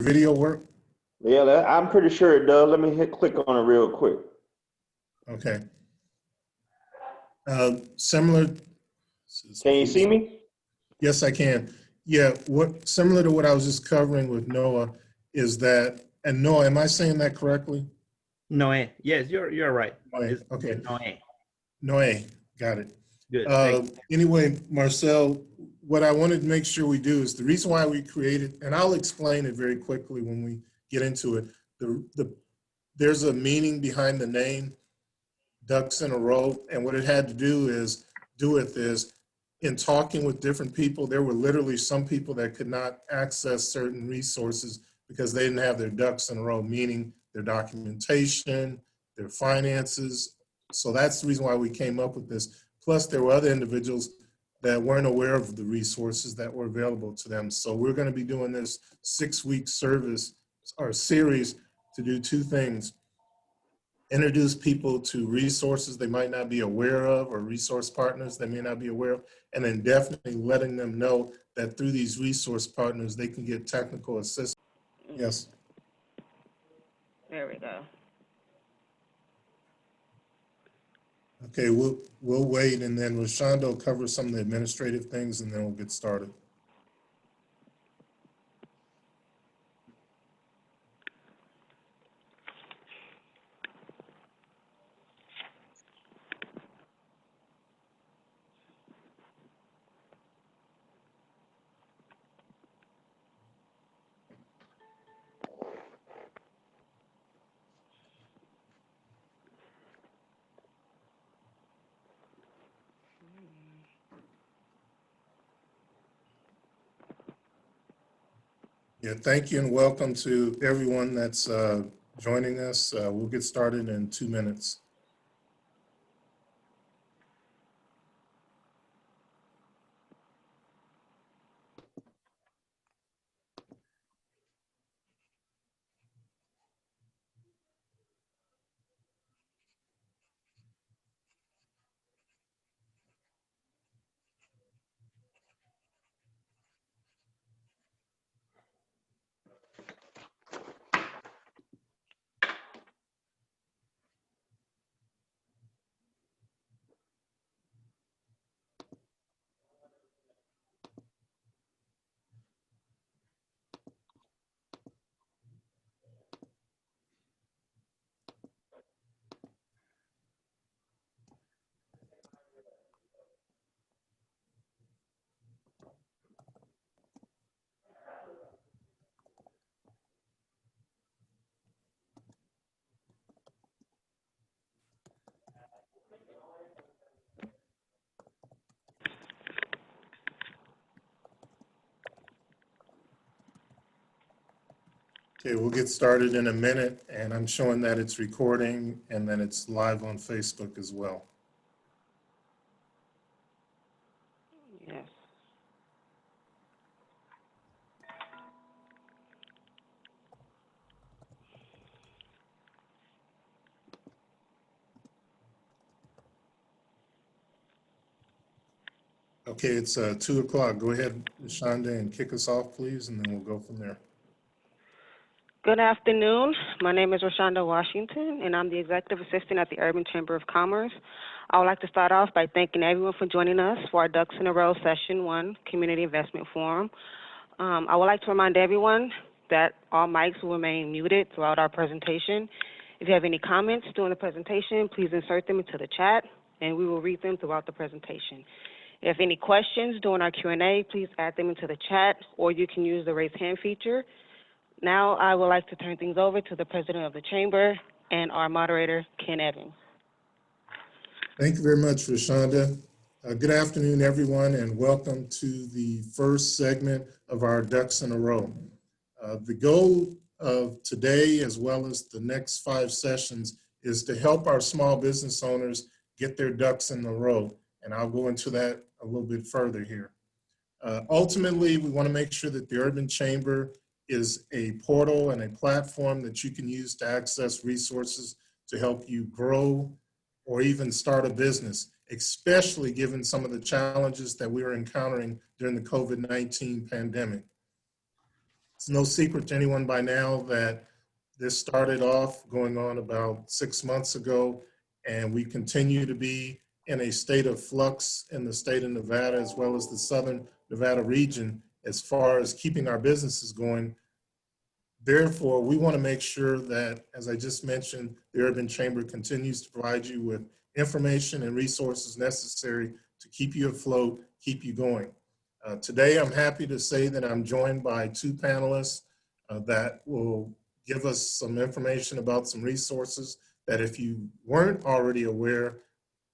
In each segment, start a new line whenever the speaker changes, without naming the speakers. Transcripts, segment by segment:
Video work?
Yeah, I'm pretty sure it does. Let me click on it real quick.
Okay. Similar.
Can you see me?
Yes, I can. Yeah, similar to what I was just covering with Noah is that, and Noah, am I saying that correctly?
Noé. Yes, you're right.
Noé,
It's
okay.
Noé.
Noé, got it.
Good.
Anyway, Marcel, what I wanted to make sure we do is the reason why we created, and I'll explain it very quickly when we get into it. There's a meaning behind the name, Ducks in a Row, and what it had to do with is in talking with different people, there were literally some people that could not access certain resources because they didn't have their ducks in a row, meaning their documentation, their finances. So that's the reason why we came up with this. Plus, there were other individuals that weren't aware of the resources that were available to them. So we're going to be doing this 6-week service or series to do two things: introduce people to resources they might not be aware of or resource partners they may not be aware of, and then definitely letting them know that through these resource partners, they can get technical assistance. Yes.
There we go.
Okay, we'll wait, and then Rashonda will cover some of the administrative things, and then we'll get started. Yeah, thank you and welcome to everyone that's joining us. We'll get started in 2 minutes. Okay, we'll get started in a minute, and I'm showing that it's recording and then it's live on Facebook as well.
Yes.
Okay, it's 2 o'clock. Go ahead, Shonda, and kick us off, please, and then we'll go from there.
Good afternoon. My name is Rashonda Washington, and I'm the Executive Assistant at the Urban Chamber of Commerce. I would like to start off by thanking everyone for joining us for our Ducks in a Row Session 1 Community Investment Forum. I would like to remind everyone that all mics will remain muted throughout our presentation. If you have any comments during the presentation, please insert them into the chat, and we will read them throughout the presentation. If you have any questions during our Q&A, please add them into the chat, or you can use the raise hand feature. Now I would like to turn things over to the President of the Chamber and our moderator, Ken Evans.
Thank you very much, Rashonda. Good afternoon, everyone, and welcome to the first segment of our Ducks in a Row. The goal of today, as well as the next 5 sessions, is to help our small business owners get their ducks in a row, and I'll go into that a little bit further here. Ultimately, we want to make sure that the Urban Chamber is a portal and a platform that you can use to access resources to help you grow or even start a business, especially given some of the challenges that we are encountering during the COVID-19 pandemic. It's no secret to anyone by now that this started off going on about 6 months ago, and we continue to be in a state of flux in the state of Nevada as well as the Southern Nevada region as far as keeping our businesses going. Therefore, we want to make sure that, as I just mentioned, the Urban Chamber continues to provide you with information and resources necessary to keep you afloat, keep you going. Today, I'm happy to say that I'm joined by two panelists that will give us some information about some resources that if you weren't already aware,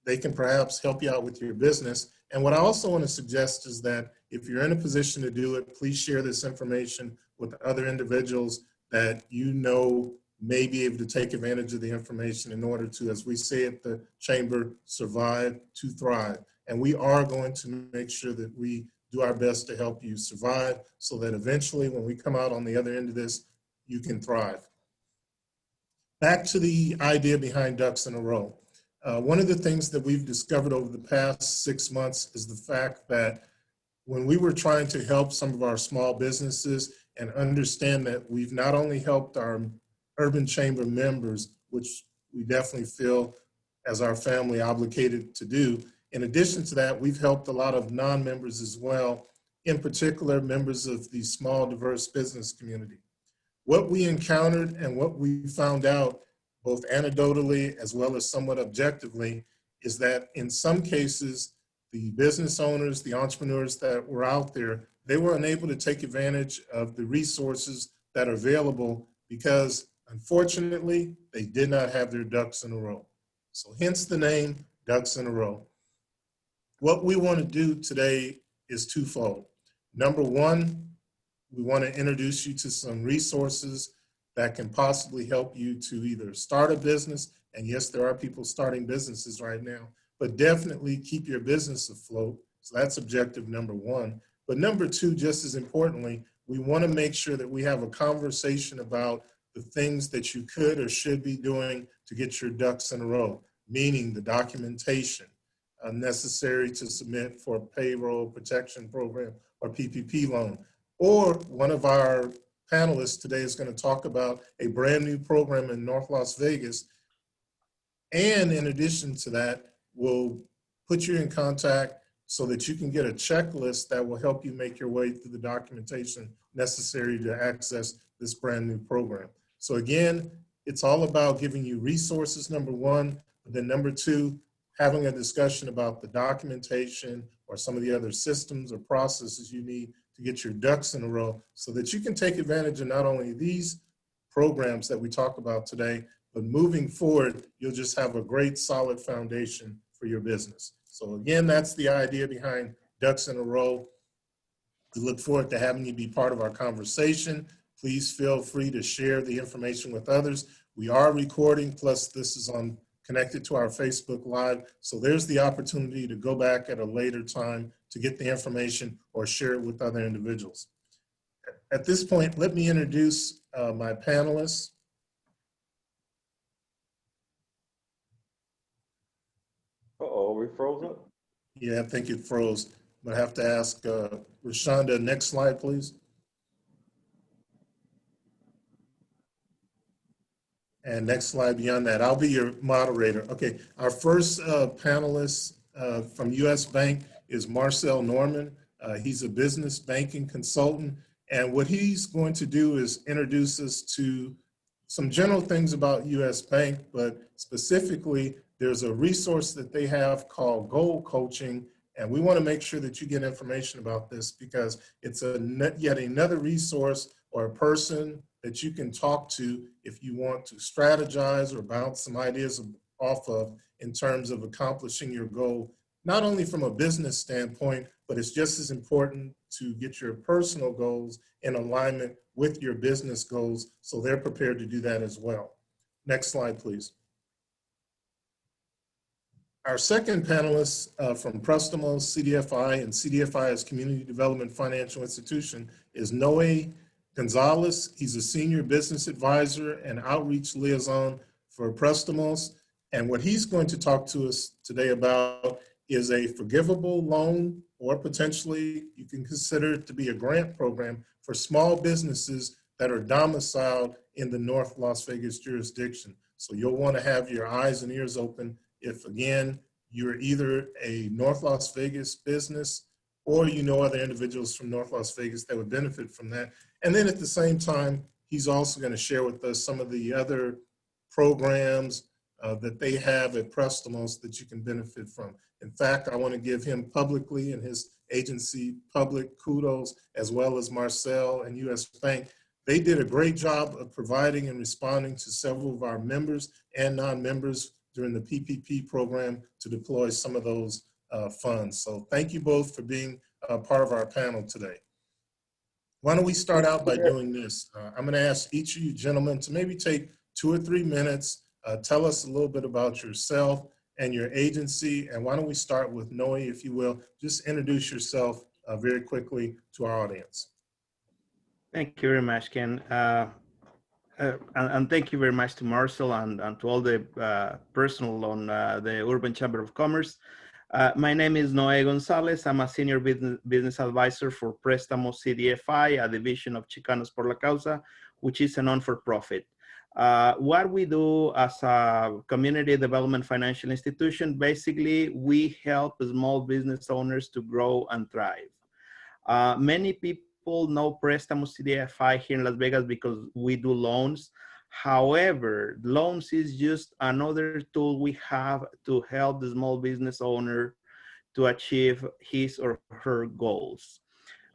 they can perhaps help you out with your business. And what I also want to suggest is that if you're in a position to do it, please share this information with other individuals that you know may be able to take advantage of the information in order to, as we say at the Chamber, survive to thrive. And we are going to make sure that we do our best to help you survive so that eventually when we come out on the other end of this, you can thrive. Back to the idea behind Ducks in a Row. One of the things that we've discovered over the past 6 months is the fact that when we were trying to help some of our small businesses and understand that we've not only helped our Urban Chamber members, which we definitely feel as our family obligated to do, in addition to that, we've helped a lot of non-members as well, in particular members of the small diverse business community. What we encountered and what we found out, both anecdotally as well as somewhat objectively, is that in some cases, the business owners, the entrepreneurs that were out there, they were unable to take advantage of the resources that are available because, unfortunately, they did not have their ducks in a row. So hence the name, Ducks in a Row. What we want to do today is twofold. Number one, we want to introduce you to some resources that can possibly help you to either start a business, and yes, there are people starting businesses right now, but definitely keep your business afloat. So that's objective number one. But number two, just as importantly, we want to make sure that we have a conversation about the things that you could or should be doing to get your ducks in a row, meaning the documentation necessary to submit for a payroll protection program or PPP loan. Or one of our panelists today is going to talk about a brand new program in North Las Vegas. And in addition to that, we'll put you in contact so that you can get a checklist that will help you make your way through the documentation necessary to access this brand new program. So again, it's all about giving you resources, number one, but then number two, having a discussion about the documentation or some of the other systems or processes you need to get your ducks in a row so that you can take advantage of not only these programs that we talk about today, but moving forward, you'll just have a great solid foundation for your business. So again, that's the idea behind Ducks in a Row. We look forward to having you be part of our conversation. Please feel free to share the information with others. We are recording, plus this is connected to our Facebook Live. So there's the opportunity to go back at a later time to get the information or share it with other individuals. At this point, let me introduce my panelists.
Uh-oh, we froze up?
Yeah, I think it froze. I'm gonna have to ask Rashonda, next slide, please. And next slide beyond that, I'll be your moderator. Okay, our first panelist from US Bank is Marcel Norman. He's a business banking consultant. And what he's going to do is introduce us to some general things about US Bank, but specifically, there's a resource that they have called Goal Coaching. And we want to make sure that you get information about this because it's yet another resource or a person that you can talk to if you want to strategize or bounce some ideas off of in terms of accomplishing your goal, not only from a business standpoint, but it's just as important to get your personal goals in alignment with your business goals so they're prepared to do that as well. Next slide, please. Our second panelist from Prestamo, CDFI, and CDFI's Community Development Financial Institution is Noe Gonzalez. He's a senior business advisor and outreach liaison for Prestamos. And what he's going to talk to us today about is a forgivable loan, or potentially you can consider it to be a grant program for small businesses that are domiciled in the North Las Vegas jurisdiction. So you'll want to have your eyes and ears open if, again, you're either a North Las Vegas business or you know other individuals from North Las Vegas that would benefit from that. And then at the same time, he's also going to share with us some of the other programs that they have at Prestamos that you can benefit from. In fact, I want to give him publicly and his agency public kudos, as well as Marcel and US Bank. They did a great job of providing and responding to several of our members and non-members during the PPP program to deploy some of those funds. So thank you both for being part of our panel today. Why don't we start out by doing this? I'm gonna ask each of you gentlemen to maybe take 2 or 3 minutes, tell us a little bit about yourself and your agency. And why don't we start with Noe, if you will, just introduce yourself very quickly to our audience.
Thank you very much, Ken. And thank you very much to Marcel and to all the personnel on the Urban Chamber of Commerce. My name is Noe Gonzalez. I'm a senior business advisor for Prestamos CDFI, a division of Chicanos por la Causa, which is a non-for-profit. What we do as a community development financial institution, basically, we help small business owners to grow and thrive. Many people know Prestamos CDFI here in Las Vegas because we do loans. However, loans is just another tool we have to help the small business owner to achieve his or her goals.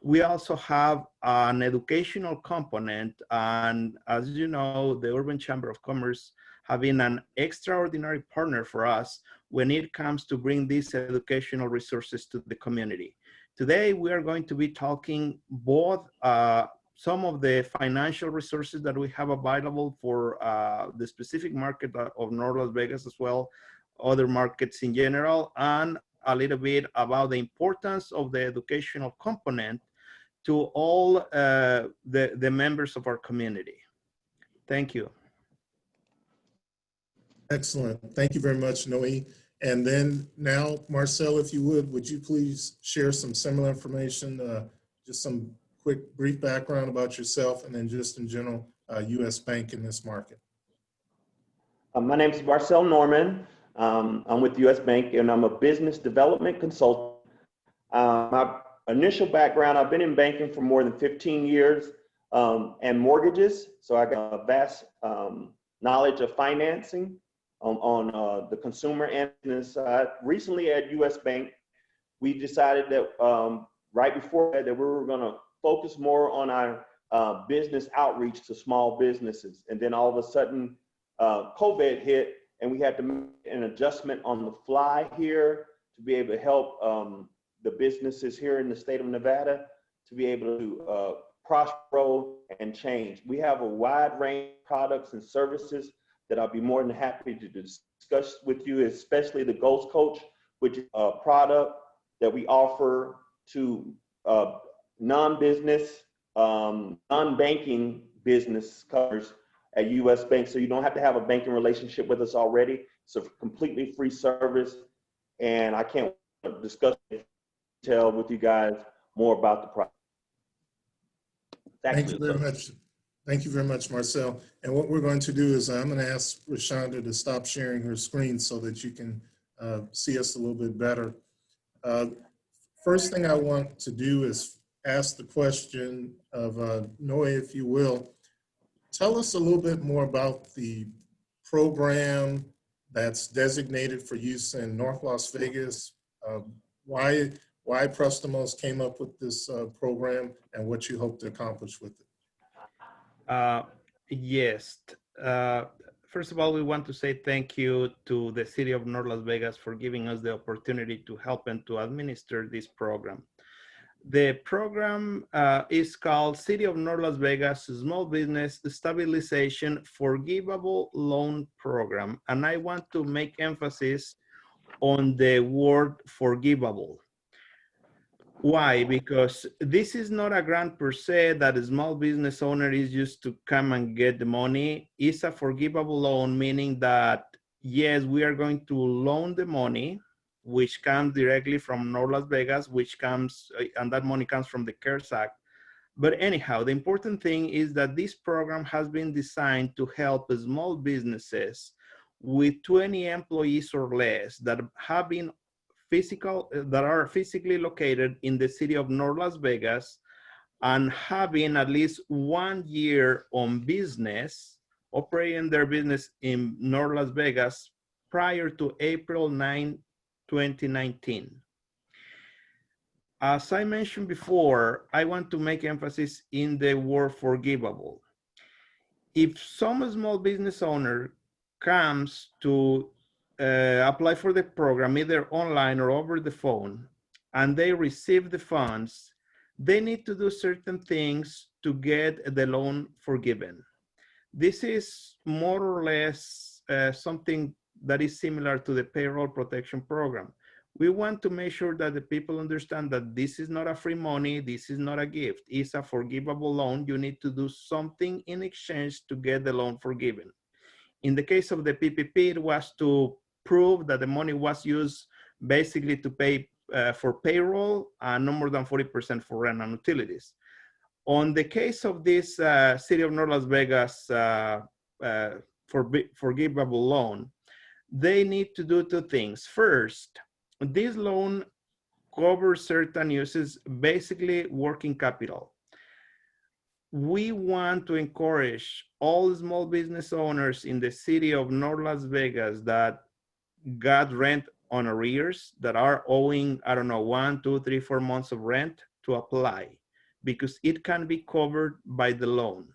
We also have an educational component, and as you know, the Urban Chamber of Commerce have been an extraordinary partner for us when it comes to bring these educational resources to the community. Today, we are going to be talking both some of the financial resources that we have available for the specific market of North Las Vegas, as well other markets in general, and a little bit about the importance of the educational component to all the members of our community. Thank you.
Excellent. Thank you very much, Noe. And then now, Marcel, if you would you please share some similar information, just some quick brief background about yourself, and then just in general, US Bank in this market.
My name is Marcel Norman. I'm with US Bank, and I'm a business development consultant. My initial background, I've been in banking for more than 15 years and mortgages. So I got a vast knowledge of financing on the consumer and business side. Recently at US Bank, we decided that right before that we were going to focus more on our business outreach to small businesses. And then all of a sudden, COVID hit, and we had to make an adjustment on the fly here to be able to help the businesses here in the state of Nevada to be able to prosper and change. We have a wide range of products and services that I'll be more than happy to discuss with you, especially the Ghost Coach, which is a product that we offer to non-business, non-banking business customers at US Bank. So you don't have to have a banking relationship with us already. It's a completely free service, and I can't discuss in detail with you guys more about the product.
Thank you very much. Thank you very much, Marcel. And what we're going to do is I'm going to ask Rashonda to stop sharing her screen so that you can see us a little bit better. First thing I want to do is ask the question of Noe, if you will. Tell us a little bit more about the program that's designated for use in North Las Vegas. Why Prestamos came up with this program and what you hope to accomplish with it.
Yes. First of all, we want to say thank you to the city of North Las Vegas for giving us the opportunity to help and to administer this program. The program is called City of North Las Vegas Small Business Stabilization Forgivable Loan Program. And I want to make emphasis on the word forgivable. Why? Because this is not a grant per se that a small business owner is used to come and get the money. It's a forgivable loan, meaning that, yes, we are going to loan the money, which comes directly from North Las Vegas, which comes, and that money comes from the CARES Act. But anyhow, the important thing is that this program has been designed to help small businesses with 20 employees or less that have been that are physically located in the city of North Las Vegas and having at least 1 year on business, operating their business in North Las Vegas prior to April 9, 2019. As I mentioned before, I want to make emphasis in the word forgivable. If some small business owner comes to apply for the program, either online or over the phone, and they receive the funds, they need to do certain things to get the loan forgiven. This is more or less something that is similar to the payroll protection program. We want to make sure that the people understand that this is not a free money, this is not a gift, it's a forgivable loan. You need to do something in exchange to get the loan forgiven. In the case of the PPP, it was to prove that the money was used basically to pay for payroll and no more than 40% for rent and utilities. On the case of this City of North Las Vegas forgivable loan, they need to do two things. First, this loan covers certain uses, basically working capital. We want to encourage all small business owners in the city of North Las Vegas that got rent on arrears, that are owing, I don't know, 1, 2, 3, 4 months of rent, to apply, because it can be covered by the loan.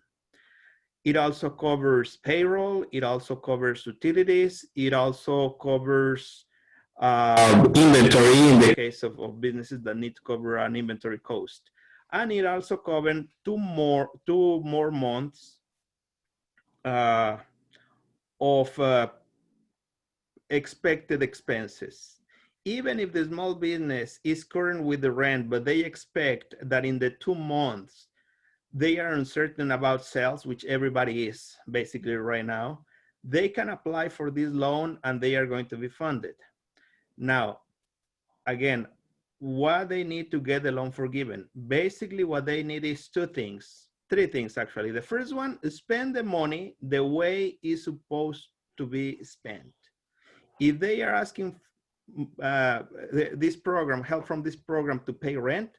It also covers payroll, it also covers utilities, it also covers inventory in the case of businesses that need to cover an inventory cost. And it also covers two more months of expected expenses. Even if the small business is current with the rent, but they expect that in the 2 months, they are uncertain about sales, which everybody is basically right now, they can apply for this loan and they are going to be funded. Now, again, what they need to get the loan forgiven? Basically, what they need is three things actually. The first one is spend the money the way it's supposed to be spent. If they are asking this program, help from this program to pay rent,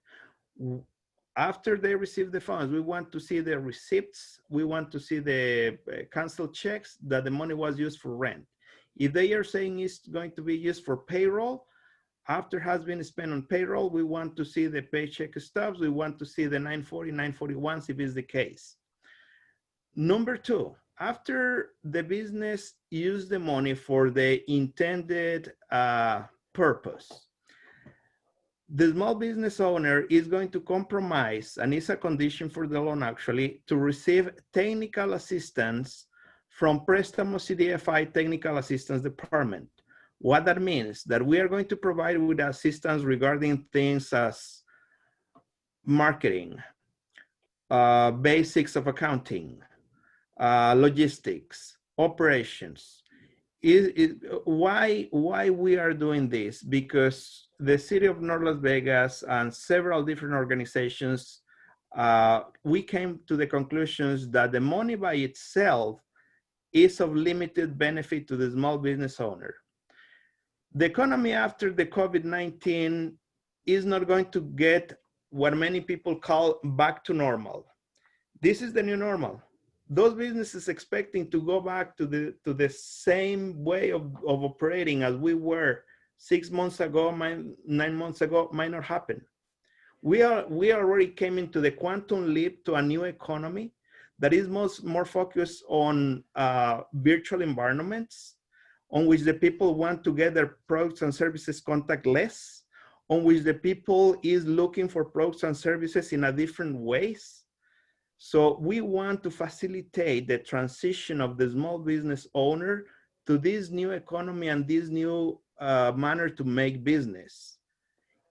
after they receive the funds, we want to see the receipts, we want to see the canceled checks that the money was used for rent. If they are saying it's going to be used for payroll, after has been spent on payroll, we want to see the paycheck stubs, we want to see the 940, 941s if it's the case. Number two, after the business used the money for the intended purpose, the small business owner is going to compromise, and it's a condition for the loan actually, to receive technical assistance from Prestamo CDFI Technical Assistance Department. What that means, that we are going to provide with assistance regarding things as marketing, basics of accounting, logistics, operations. Why we are doing this? Because the city of North Las Vegas and several different organizations, we came to the conclusions that the money by itself is of limited benefit to the small business owner. The economy after the COVID-19 is not going to get what many people call back to normal. This is the new normal. Those businesses expecting to go back to the same way of operating as we were 6 months ago, 9 months ago, might not happen. We already came into the quantum leap to a new economy that is more focused on virtual environments, on which the people want to get their products and services contactless, on which the people is looking for products and services in a different ways. So we want to facilitate the transition of the small business owner to this new economy and this new manner to make business.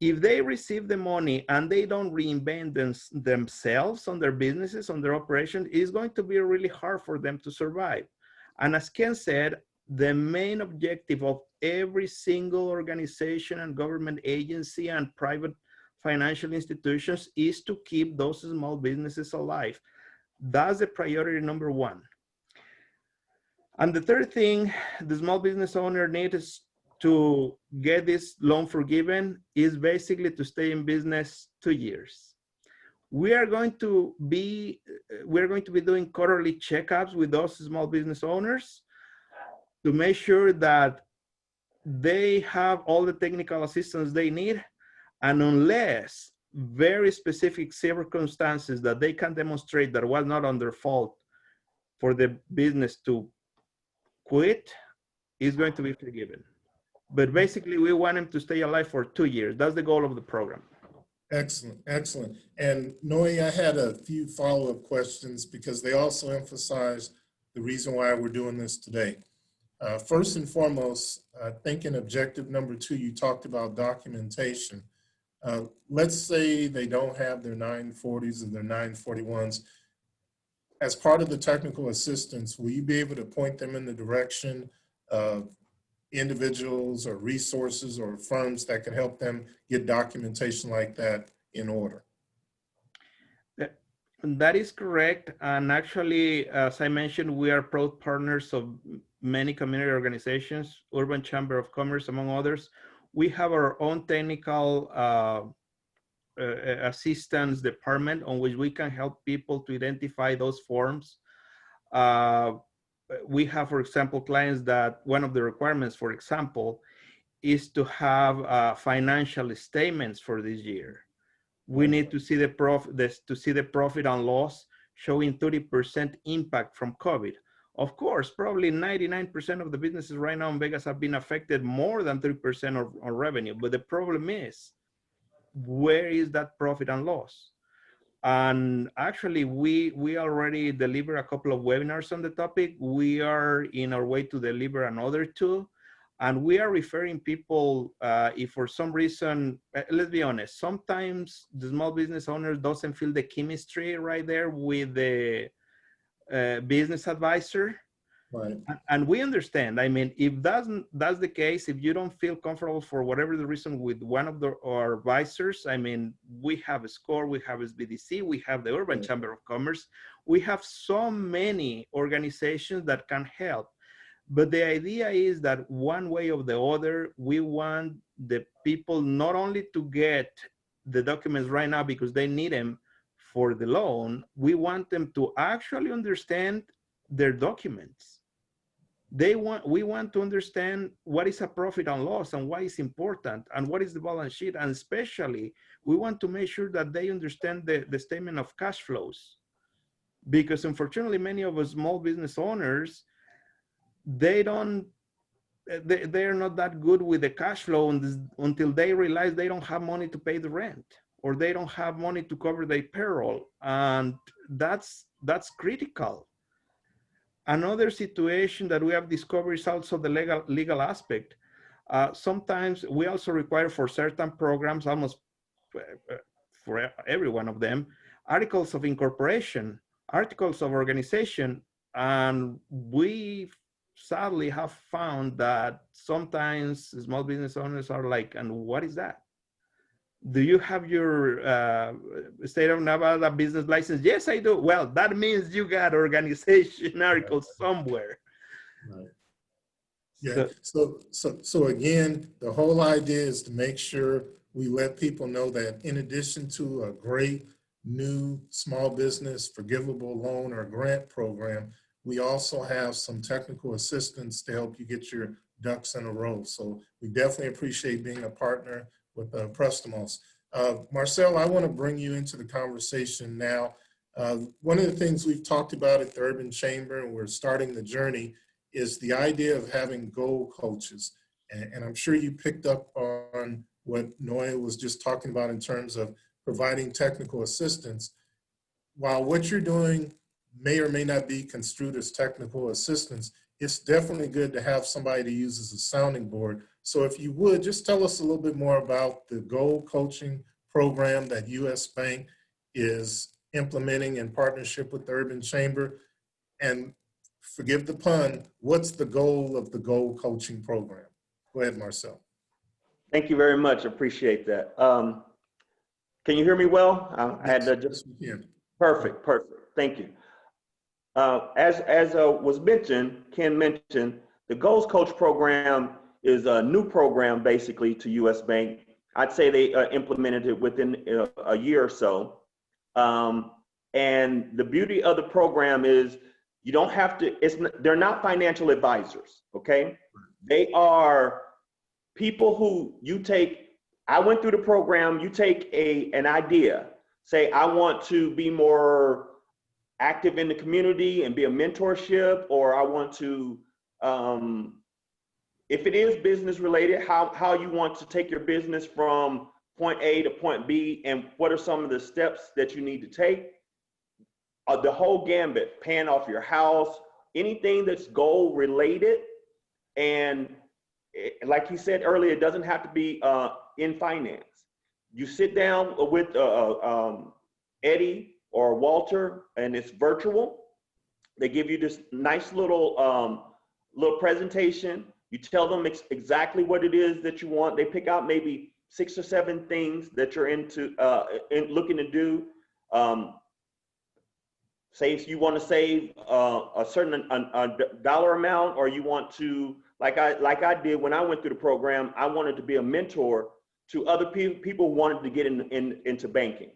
If they receive the money and they don't reinvent themselves on their businesses, on their operations, it's going to be really hard for them to survive. And as Ken said, the main objective of every single organization and government agency and private financial institutions is to keep those small businesses alive. That's the priority number one. And the third thing the small business owner needs to get this loan forgiven is basically to stay in business 2 years. We're going to be doing quarterly checkups with those small business owners to make sure that they have all the technical assistance they need, and unless very specific circumstances that they can demonstrate that was not on their fault for the business to quit, is going to be forgiven. But basically, we want them to stay alive for 2 years. That's the goal of the program.
Excellent, excellent. And Noe, I had a few follow-up questions because they also emphasize the reason why we're doing this today. First and foremost, I think in objective number 2, you talked about documentation. Let's say they don't have their 940s and their 941s. As part of the technical assistance, will you be able to point them in the direction of individuals or resources or firms that can help them get documentation like that in order?
That is correct. And actually, as I mentioned, we are proud partners of many community organizations, Urban Chamber of Commerce, among others. We have our own technical assistance department on which we can help people to identify those forms. We have, for example, clients that one of the requirements, for example, is to have financial statements for this year. We need to see the profit and loss showing 30% impact from COVID. Of course, probably 99% of the businesses right now in Vegas have been affected more than 3% of revenue. But the problem is, where is that profit and loss? And actually, we already delivered a couple of webinars on the topic. We are in our way to deliver another 2. And we are referring people, if for some reason, let's be honest, sometimes the small business owner doesn't feel the chemistry right there with the business advisor.
Right.
And we understand. I mean, if that's the case, if you don't feel comfortable for whatever the reason with one of our advisors, I mean, we have a SCORE, we have SBDC, we have the Urban Chamber of Commerce. We have so many organizations that can help. But the idea is that one way or the other, we want the people not only to get the documents right now because they need them for the loan, we want them to actually understand their documents. We want to understand what is a profit and loss and why it's important and what is the balance sheet. And especially, we want to make sure that they understand the statement of cash flows. Because unfortunately, many of us small business owners, they're not that good with the cash flow until they realize they don't have money to pay the rent or they don't have money to cover their payroll. And that's critical. Another situation that we have discovered is also the legal aspect. Sometimes we also require for certain programs, almost for every one of them, articles of incorporation, articles of organization, and we sadly have found that sometimes small business owners are like, and what is that? Do you have your state of Nevada business license? Yes, I do. Well, that means you got organization articles somewhere.
Right. Yeah. So again, the whole idea is to make sure we let people know that in addition to a great new small business forgivable loan or grant program, we also have some technical assistance to help you get your ducks in a row. So we definitely appreciate being a partner with Prestamos. Marcel, I want to bring you into the conversation now. One of the things we've talked about at the Urban Chamber, and we're starting the journey, is the idea of having goal coaches. And I'm sure you picked up on what Noe was just talking about in terms of providing technical assistance. While what you're doing may or may not be construed as technical assistance, it's definitely good to have somebody to use as a sounding board. So if you would, just tell us a little bit more about the goal coaching program that US Bank is implementing in partnership with the Urban Chamber. And forgive the pun, what's the goal of the goal coaching program? Go ahead, Marcel.
Thank you very much. Appreciate that. Can you hear me well? I had to
Yes,
just,
we can.
perfect, perfect. Thank you. As was mentioned, Ken mentioned, the Goals Coach program is a new program basically to US Bank. I'd say they implemented it within a year or so. And the beauty of the program is you don't have to, they're not financial advisors, okay? They are people who you take, I went through the program, you take an idea, say, I want to be more active in the community and be a mentorship, or I want to, if it is business related, how you want to take your business from point A to point B, and what are some of the steps that you need to take. The whole gambit, paying off your house, anything that's goal related. And like he said earlier, it doesn't have to be in finance. You sit down with Eddie or Walter, and it's virtual. They give you this nice little presentation. You tell them exactly what it is that you want. They pick out maybe 6 or 7 things that you're looking to do. Say if you want to save a certain dollar amount, or you want to, like I did when I went through the program, I wanted to be a mentor to other people who wanted to get into banking.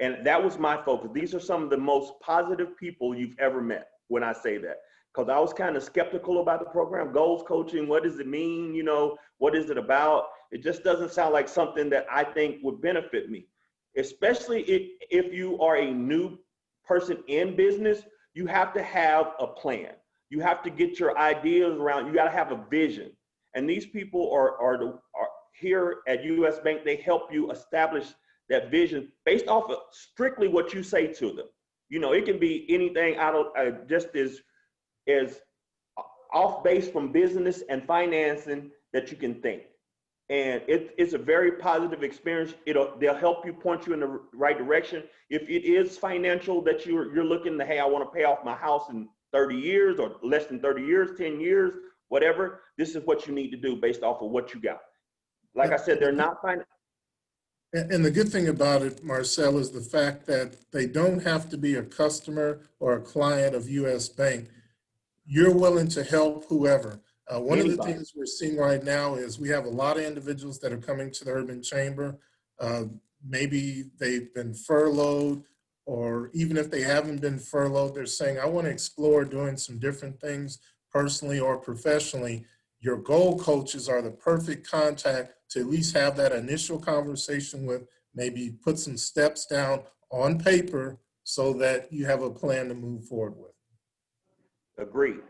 And that was my focus. These are some of the most positive people you've ever met when I say that. Because I was kind of skeptical about the program. Goals coaching, what does it mean? You know, what is it about? It just doesn't sound like something that I think would benefit me. Especially if you are a new person in business, you have to have a plan. You have to get your ideas around. You got to have a vision. And these people are here at US Bank. They help you establish that vision based off of strictly what you say to them. You know, it can be anything out of just as off base from business and financing that you can think. And it's a very positive experience. They'll help you, point you in the right direction. If it is financial that you're looking to, hey, I want to pay off my house in 30 years or less than 30 years, 10 years, whatever, this is what you need to do based off of what you got. Like I said, they're not financial.
And the good thing about it, Marcel, is the fact that they don't have to be a customer or a client of US Bank. You're willing to help whoever. One of the things we're seeing right now is we have a lot of individuals that are coming to the Urban Chamber. Maybe they've been furloughed, or even if they haven't been furloughed, they're saying, I want to explore doing some different things personally or professionally. Your goal coaches are the perfect contact to at least have that initial conversation with, maybe put some steps down on paper so that you have a plan to move forward with.
Agreed.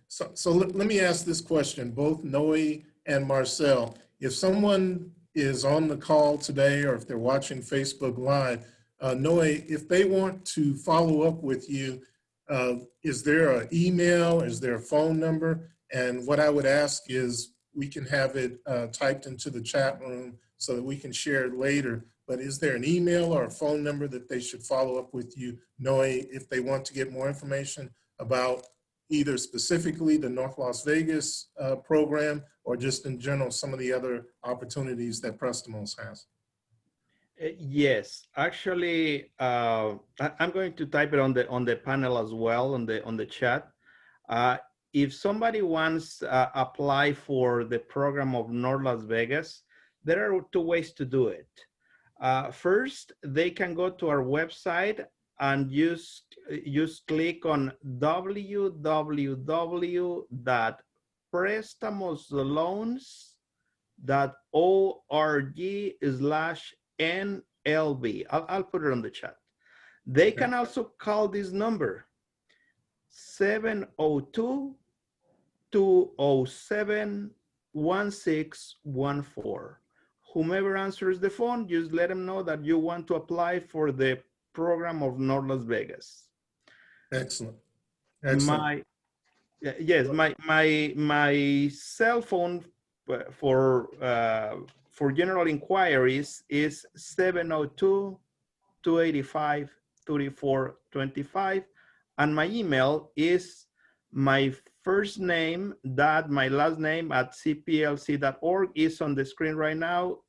So let me ask this question, both Noe and Marcel. If someone is on the call today, or if they're watching Facebook Live, Noe, if they want to follow up with you, is there an email? Is there a phone number? And what I would ask is we can have it typed into the chat room so that we can share it later. But is there an email or a phone number that they should follow up with you, Noe, if they want to get more information about either specifically the North Las Vegas program, or just in general some of the other opportunities that Prestamos has?
Yes, actually, I'm going to type it on the panel as well, on the chat. If somebody wants to apply for the program of North Las Vegas, there are 2 ways to do it. First, they can go to our website and just click on www.prestamosloans.org/NLB. I'll put it on the chat. They can also call this number, 702-207-1614. Whomever answers the phone, just let them know that you want to apply for the program of North Las Vegas.
Excellent. Excellent.
My cell phone for general inquiries is 702-285-3425, and my email is my first name, my last name @cplc.org. is on the screen right now.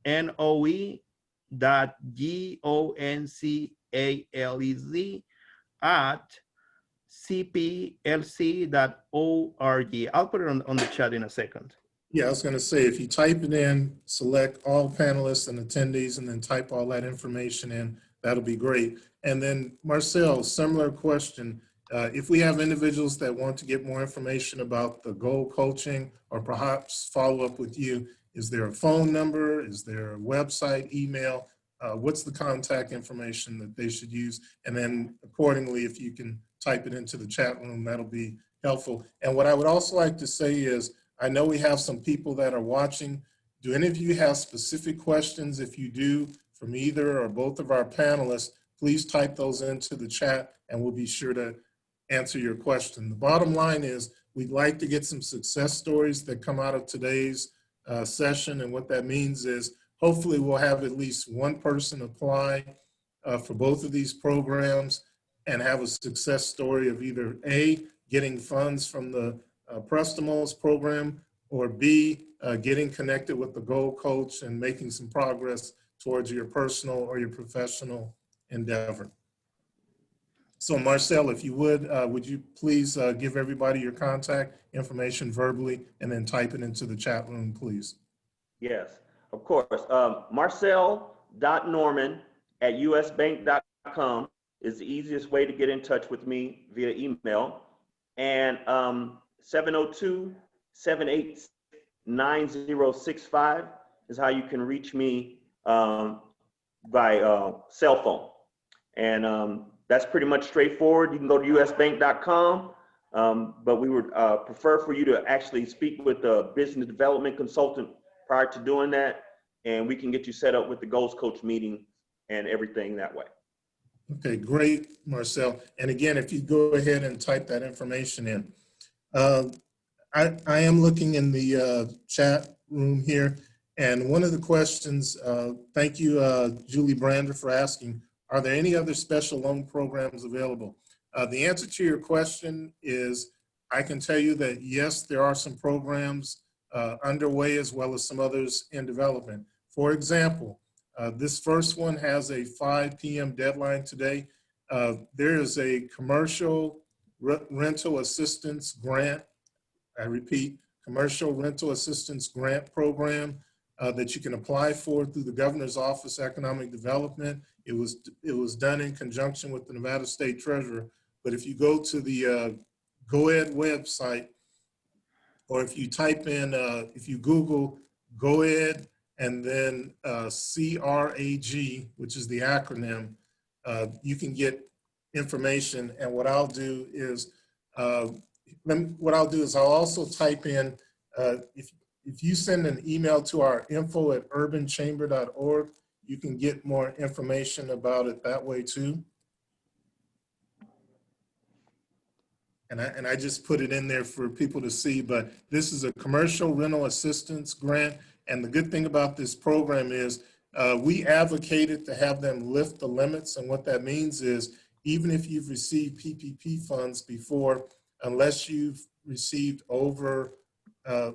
noe.gonzalez@cplc.org. I'll put it on the chat in a second.
Yeah, I was going to say, if you type it in, select all panelists and attendees, and then type all that information in, that'll be great. And then Marcel, similar question. If we have individuals that want to get more information about the goal coaching or perhaps follow up with you, is there a phone number? Is there a website, email? What's the contact information that they should use? And then accordingly, if you can type it into the chat room, that'll be helpful. And what I would also like to say is, I know we have some people that are watching. Do any of you have specific questions? If you do, from either or both of our panelists, please type those into the chat and we'll be sure to answer your question. The bottom line is we'd like to get some success stories that come out of today's session. And what that means is hopefully we'll have at least one person apply for both of these programs and have a success story of either A, getting funds from the Prestamos program, or B, getting connected with the goal coach and making some progress towards your personal or your professional endeavor. So Marcel, if you would you please give everybody your contact information verbally and then type it into the chat room, please?
Yes, of course. Marcel.norman@usbank.com is the easiest way to get in touch with me via email. And 702-789-065 is how you can reach me by cell phone. And that's pretty much straightforward. You can go to usbank.com, but we would prefer for you to actually speak with a business development consultant prior to doing that, and we can get you set up with the goals coach meeting and everything that way.
Okay, great, Marcel. And again, if you go ahead and type that information in. I am looking in the chat room here, and one of the questions, thank you, Julie Brander, for asking, are there any other special loan programs available? The answer to your question is, I can tell you that yes, there are some programs underway as well as some others in development. For example, this first one has a 5 p.m. deadline today. There is a commercial rental assistance grant. I repeat, commercial rental assistance grant program that you can apply for through the Governor's Office of Economic Development. It was done in conjunction with the Nevada State Treasurer. But if you go to the GoEd website, or if you type in, if you Google GoEd and then CRAG, which is the acronym, you can get information. And what I'll do is, I'll also type in, if you send an email to our info@urbanchamber.org, you can get more information about it that way too. And I just put it in there for people to see, but this is a commercial rental assistance grant. And the good thing about this program is we advocated to have them lift the limits. And what that means is, even if you've received PPP funds before, unless you've received over a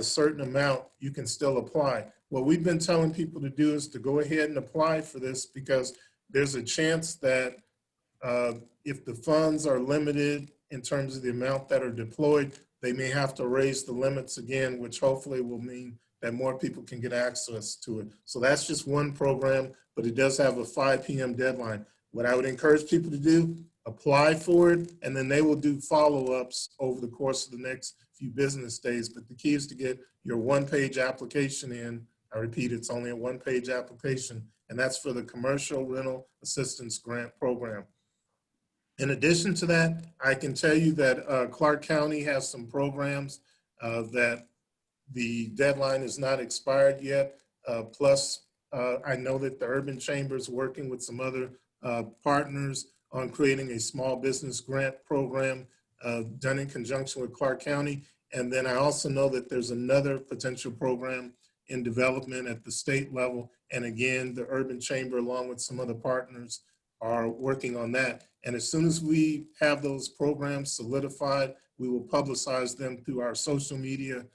certain amount, you can still apply. What we've been telling people to do is to go ahead and apply for this, because there's a chance that if the funds are limited in terms of the amount that are deployed, they may have to raise the limits again, which hopefully will mean that more people can get access to it. So that's just one program, but it does have a 5 p.m. deadline. What I would encourage people to do, apply for it, and then they will do follow-ups over the course of the next few business days. But the key is to get your one-page application in. I repeat, it's only a one-page application, and that's for the Commercial Rental Assistance Grant Program. In addition to that, I can tell you that Clark County has some programs that the deadline is not expired yet. Plus, I know that the Urban Chamber is working with some other partners on creating a small business grant program done in conjunction with Clark County. And then I also know that there's another potential program in development at the state level. And again, the Urban Chamber, along with some other partners, are working on that. And as soon as we have those programs solidified, we will publicize them through our social media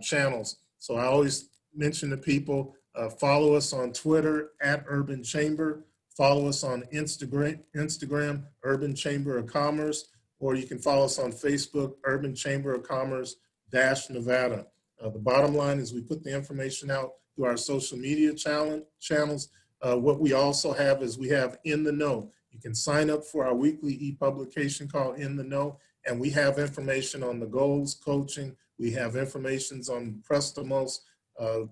channels. So I always mention to people, Follow us on Twitter at Urban Chamber. Follow us on Instagram, Urban Chamber of Commerce, or you can follow us on Facebook, Urban Chamber of Commerce Nevada. The bottom line is we put the information out through our social media channels. What we also have is we have In the Know. You can sign up for our weekly e-publication called In the Know, and we have information on the goals coaching. We have information on Prestamos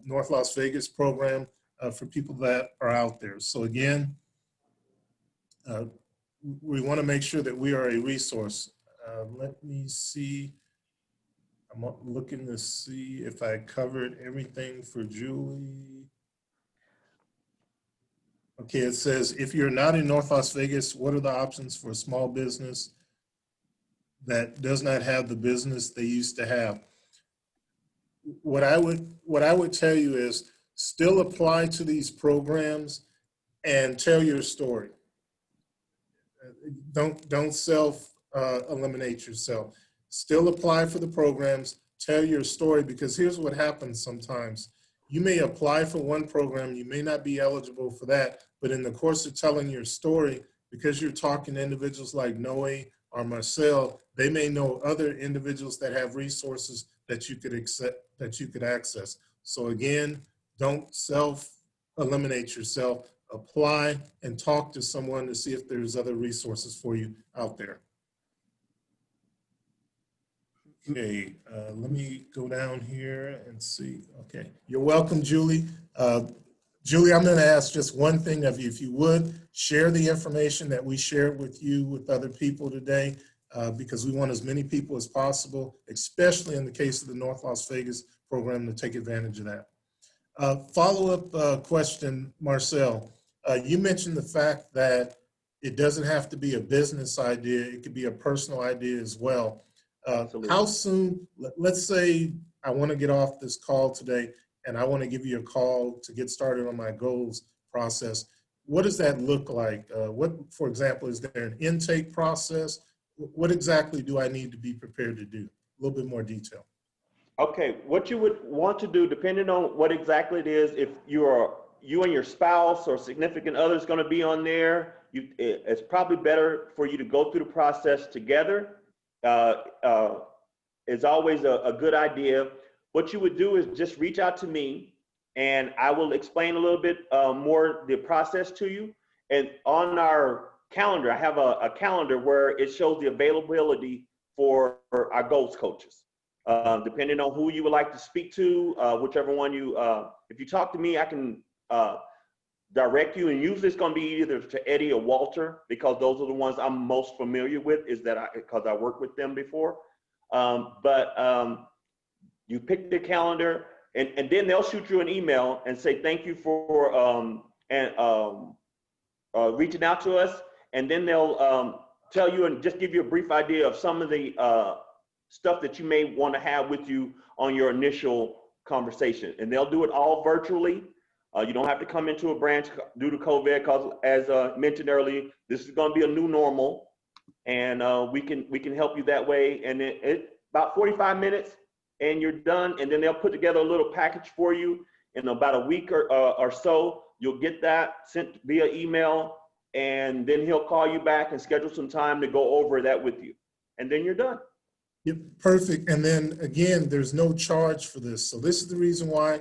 North Las Vegas program for people that are out there. So again, we want to make sure that we are a resource. Let me see. I'm looking to see if I covered everything for Julie. Okay, it says, if you're not in North Las Vegas, what are the options for a small business that does not have the business they used to have? What I would tell you is still apply to these programs and tell your story. Don't self-eliminate yourself. Still apply for the programs, tell your story, because here's what happens sometimes. You may apply for one program, you may not be eligible for that, but in the course of telling your story, because you're talking to individuals like Noe or Marcel, they may know other individuals that have resources that you could access. So again, don't self-eliminate yourself. Apply and talk to someone to see if there's other resources for you out there. Okay, let me go down here and see. Okay, you're welcome, Julie. Julie, I'm going to ask just one thing of you. If you would, share the information that we shared with you with other people today, because we want as many people as possible, especially in the case of the North Las Vegas program, to take advantage of that. Follow-up question, Marcel. You mentioned the fact that it doesn't have to be a business idea. It could be a personal idea as well. How soon, let's say I want to get off this call today and I want to give you a call to get started on my goals process. What does that look like? What, for example, is there an intake process? What exactly do I need to be prepared to do? A little bit more detail.
Okay, what you would want to do, depending on what exactly it is, if you and your spouse or significant other is going to be on there, it's probably better for you to go through the process together. It's always a good idea. What you would do is just reach out to me and I will explain a little bit more the process to you. And on our calendar, I have a calendar where it shows the availability for our goals coaches. Depending on who you would like to speak to, whichever one if you talk to me, I can direct you, and usually it's going to be either to Eddie or Walter, because those are the ones I'm most familiar with, because I worked with them before. You pick the calendar, and then they'll shoot you an email and say thank you for reaching out to us, and then they'll tell you and just give you a brief idea of some of the stuff that you may want to have with you on your initial conversation. And they'll do it all virtually. You don't have to come into a branch due to COVID, because as mentioned earlier, this is going to be a new normal, and we can help you that way. And it about 45 minutes and you're done. And then they'll put together a little package for you in about a week or so. You'll get that sent via email, and then he'll call you back and schedule some time to go over that with you. And then you're done.
Yep, perfect. And then again, there's no charge for this. So this is the reason why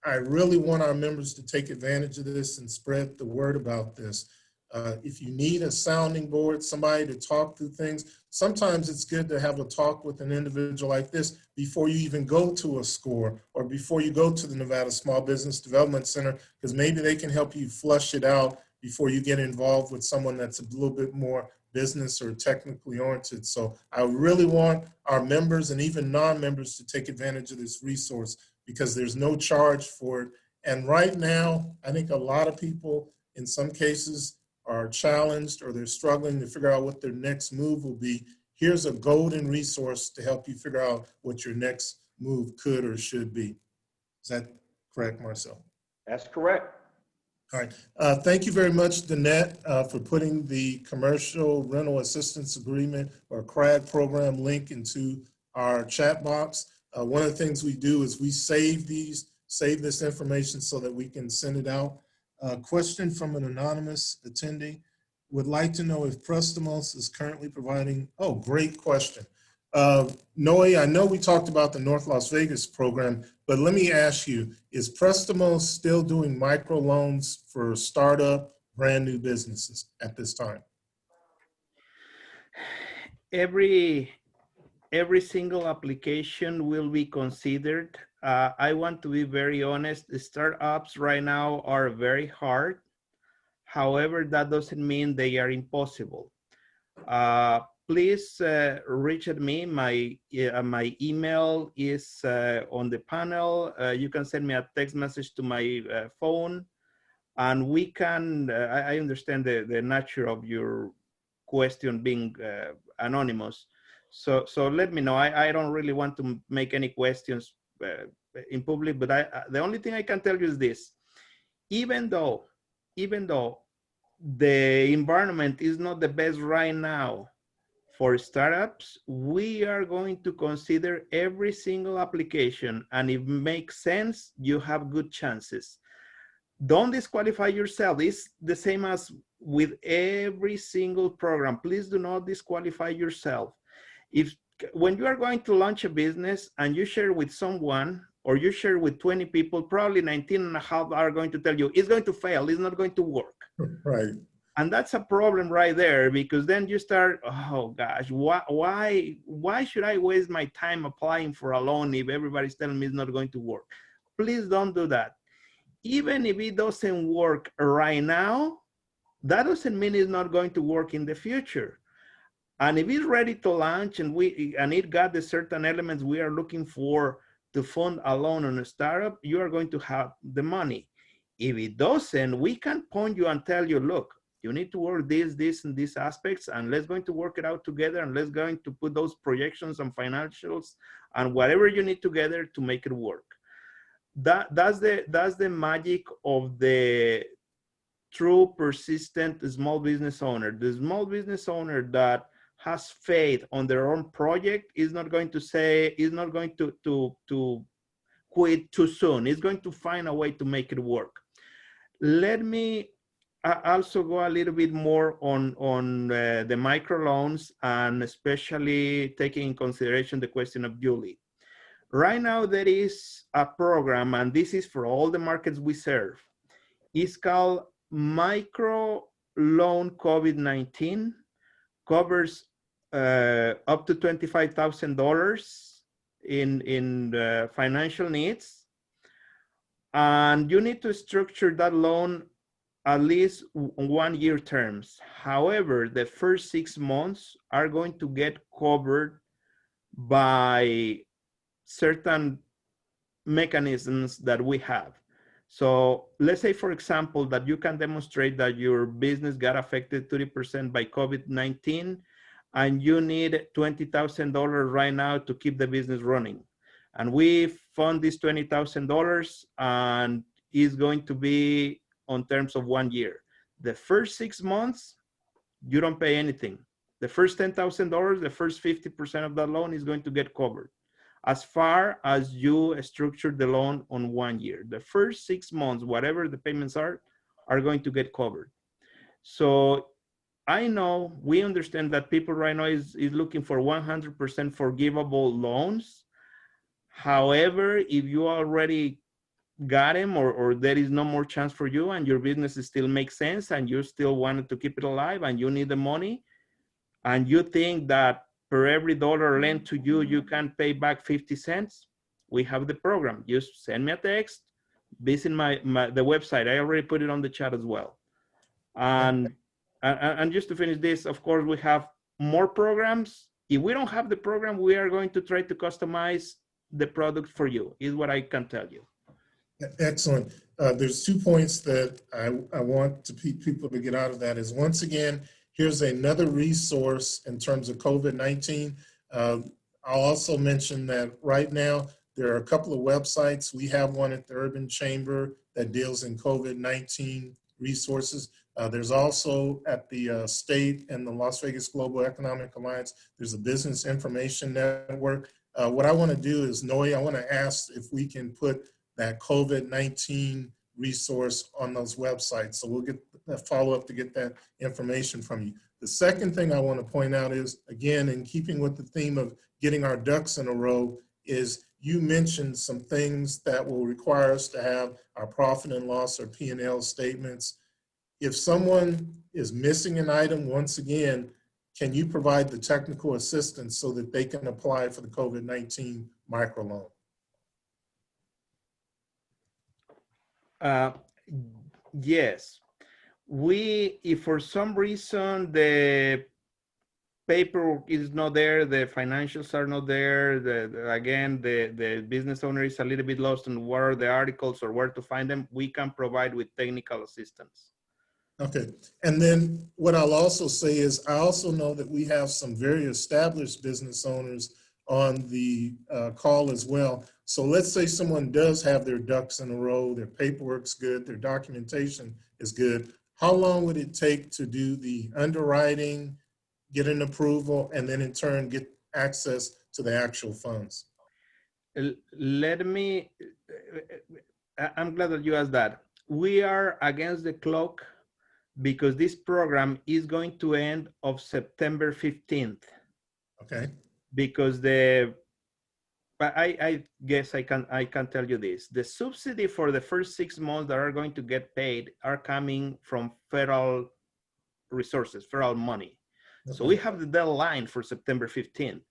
I really want our members to take advantage of this and spread the word about this. If you need a sounding board, somebody to talk through things, sometimes it's good to have a talk with an individual like this before you even go to a SCORE or before you go to the Nevada Small Business Development Center, because maybe they can help you flush it out before you get involved with someone that's a little bit more business or technically oriented. So I really want our members and even non-members to take advantage of this resource, because there's no charge for it. And right now, I think a lot of people in some cases are challenged, or they're struggling to figure out what their next move will be. Here's a golden resource to help you figure out what your next move could or should be. Is that correct, Marcel?
That's correct.
All right. Thank you very much, Danette, for putting the Commercial Rental Assistance Agreement or CRAG program link into our chat box. One of the things we do is we save these save this information so that we can send it out. Question from an anonymous attendee. Would like to know if Prestamos is currently providing, oh, great question. Noe, I know we talked about the North Las Vegas program, but let me ask you, is Prestamos still doing microloans for startup, brand new businesses at this time?
Every single application will be considered. I want to be very honest, the startups right now are very hard. However, that doesn't mean they are impossible. Please reach at me. My email is on the panel. You can send me a text message to my phone, and we can, I understand the nature of your question being anonymous. So let me know. I don't really want to make any questions in public, but the only thing I can tell you is this. Even though the environment is not the best right now for startups, we are going to consider every single application, and if it makes sense, you have good chances. Don't disqualify yourself. It's the same as with every single program. Please do not disqualify yourself. When you are going to launch a business and you share with someone, or you share with 20 people, probably 19 and a half are going to tell you it's going to fail, it's not going to work.
Right.
And that's a problem right there, because then you start, oh gosh, why should I waste my time applying for a loan if everybody's telling me it's not going to work? Please don't do that. Even if it doesn't work right now, that doesn't mean it's not going to work in the future. And if it's ready to launch and it got the certain elements we are looking for to fund a loan on a startup, you are going to have the money. If it doesn't, we can point you and tell you, look, you need to work this, and these aspects, and let's going to work it out together, and let's going to put those projections and financials and whatever you need together to make it work. That's the magic of the true persistent small business owner. The small business owner that has faith on their own project is not going to quit too soon. It's going to find a way to make it work. Let me also go a little bit more on the microloans, and especially taking in consideration the question of Julie. Right now, there is a program, and this is for all the markets we serve. It's called Micro Loan COVID-19. Covers up to $25,000 in financial needs. And you need to structure that loan at least 1 year terms. However, the first 6 months are going to get covered by certain mechanisms that we have. So let's say, for example, that you can demonstrate that your business got affected 30% by COVID-19, and you need $20,000 right now to keep the business running. And we fund this $20,000, and is going to be on terms of 1 year. The first 6 months, you don't pay anything. The first $10,000, the first 50% of that loan is going to get covered, as far as you structure the loan on 1 year. The first 6 months, whatever the payments are going to get covered. So I know, we understand that people right now is looking for 100% forgivable loans. However, if you already got them, or there is no more chance for you, and your business still makes sense, and you still wanted to keep it alive, and you need the money, and you think that per every dollar lent to you, you can pay back 50 cents, we have the program. Just send me a text, visit the website. I already put it on the chat as well. And just to finish this, of course, we have more programs. If we don't have the program, we are going to try to customize the product for you, is what I can tell you.
Excellent. There's 2 points that I want people to get out of that. Is, once again, here's another resource in terms of COVID-19. I'll also mention that right now, there are a couple of websites. We have one at the Urban Chamber that deals in COVID-19 resources. There's also at the state and the Las Vegas Global Economic Alliance, there's a business information network. What I want to do is, Noe, I want to ask if we can put that COVID-19 resource on those websites. So we'll get a follow-up to get that information from you. The second thing I want to point out is, again, in keeping with the theme of getting our ducks in a row, is you mentioned some things that will require us to have our profit and loss or P&L statements. If someone is missing an item, once again, can you provide the technical assistance so that they can apply for the COVID-19 microloan?
Yes. If for some reason the paperwork is not there, the financials are not there, the business owner is a little bit lost on what are the articles or where to find them, we can provide with technical assistance.
Okay, and then what I'll also say is I also know that we have some very established business owners on the call as well. So let's say someone does have their ducks in a row, their paperwork's good, their documentation is good. How long would it take to do the underwriting, get an approval, and then in turn get access to the actual funds?
I'm glad that you asked that. We are against the clock because this program is going to end of September 15th.
Okay.
Because I guess I can tell you this. The subsidy for the first 6 months that are going to get paid are coming from federal resources, federal money. Okay. So we have the deadline for September 15th.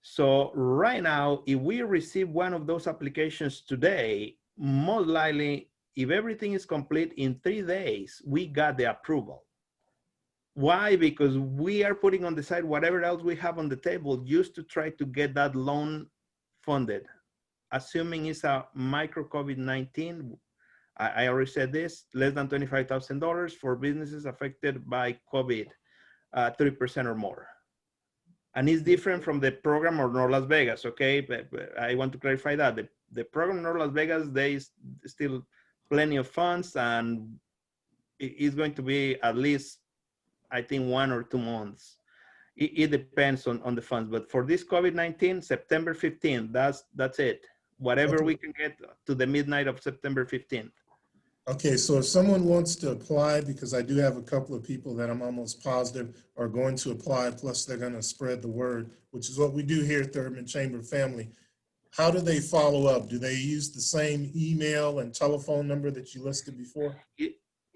So right now, if we receive one of those applications today, most likely, if everything is complete in 3 days, we got the approval. Why? Because we are putting on the side whatever else we have on the table just to try to get that loan funded. Assuming it's a micro COVID-19, I already said this, less than $25,000 for businesses affected by COVID, 30% or more. And it's different from the program of North Las Vegas, okay? But I want to clarify that. The program of North Las Vegas, there is still plenty of funds and it's going to be at least, I think, 1 or 2 months. It depends on the funds. But for this COVID-19, September 15th, that's it. Whatever we can get to the midnight of September 15th.
Okay, so if someone wants to apply, because I do have a couple of people that I'm almost positive are going to apply, plus they're going to spread the word, which is what we do here at the Urban Chamber Family. How do they follow up? Do they use the same email and telephone number that you listed before?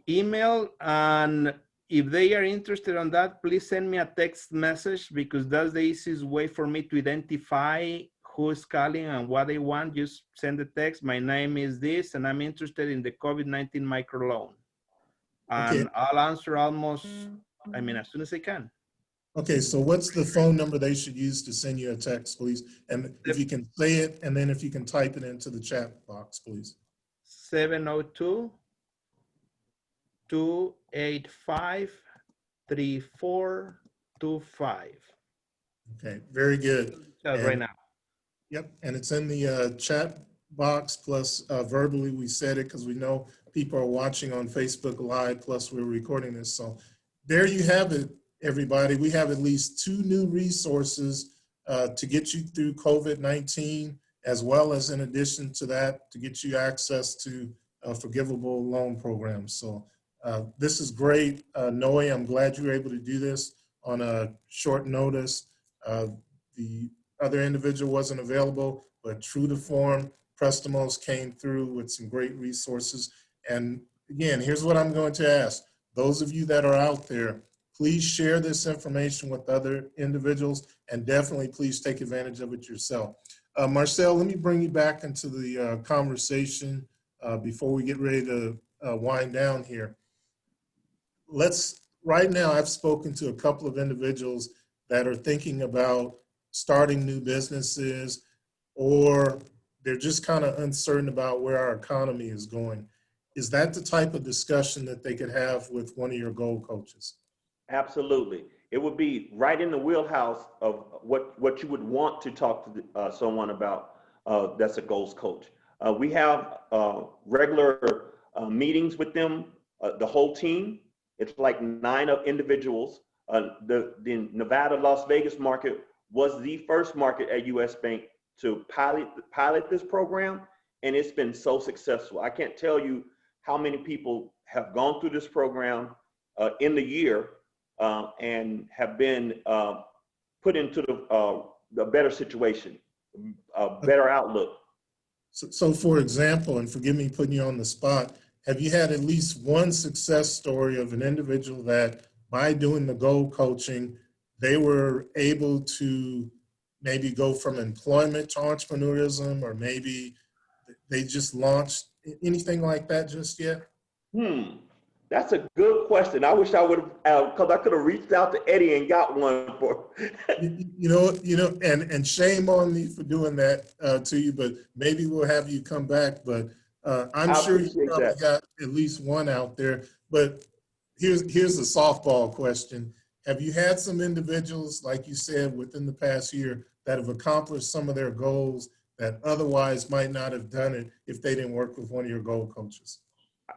Email, and if they are interested on that, please send me a text message because that's the easiest way for me to identify who's calling and what they want. Just send the text. My name is this, and I'm interested in the COVID-19 microloan. And okay, I'll answer almost, as soon as I can.
Okay, so what's the phone number they should use to send you a text, please? And if you can say it, and then if you can type it into the chat box, please.
702-285-3425.
Okay, very good.
Right now.
Yep, and it's in the chat box, plus verbally we said it because we know people are watching on Facebook Live, plus we're recording this. So there you have it, everybody. We have at least 2 new resources to get you through COVID-19, as well as in addition to that, to get you access to forgivable loan programs. So this is great. Noe, I'm glad you were able to do this on a short notice. The other individual wasn't available, but true to form, Prestamos came through with some great resources. And again, here's what I'm going to ask. Those of you that are out there, please share this information with other individuals and definitely please take advantage of it yourself. Marcel, let me bring you back into the conversation before we get ready to wind down here. Right now I've spoken to a couple of individuals that are thinking about starting new businesses, or they're just kind of uncertain about where our economy is going. Is that the type of discussion that they could have with one of your goal coaches?
Absolutely. It would be right in the wheelhouse of what you would want to talk to someone about that's a goals coach. We have regular meetings with them, the whole team. It's like 9 individuals. The Nevada, Las Vegas market was the first market at US Bank to pilot this program. and it's been so successful. I can't tell you how many people have gone through this program in the year and have been put into the better situation, a better outlook.
So for example, and forgive me putting you on the spot, have you had at least one success story of an individual that by doing the goal coaching, they were able to maybe go from employment to entrepreneurism, or maybe they just launched anything like that just yet?
That's a good question. I wish I would have, because I could have reached out to Eddie and got one for.
And shame on me for doing that to you, but maybe we'll have you come back. But I'm sure you probably got at least one out there. But here's a softball question. Have you had some individuals, like you said, within the past year that have accomplished some of their goals that otherwise might not have done it if they didn't work with one of your goal coaches?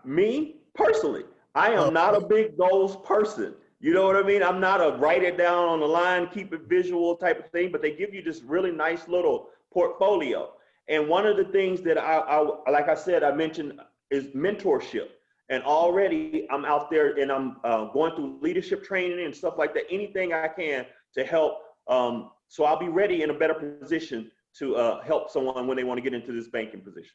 Me, personally, I am not a big goals person. You know what I mean? I'm not a write it down on the line, keep it visual type of thing, but they give you this really nice little portfolio. And one of the things that I like I said, I mentioned is mentorship. And already I'm out there and I'm going through leadership training and stuff like that, anything I can to help. So I'll be ready in a better position to help someone when they want to get into this banking position.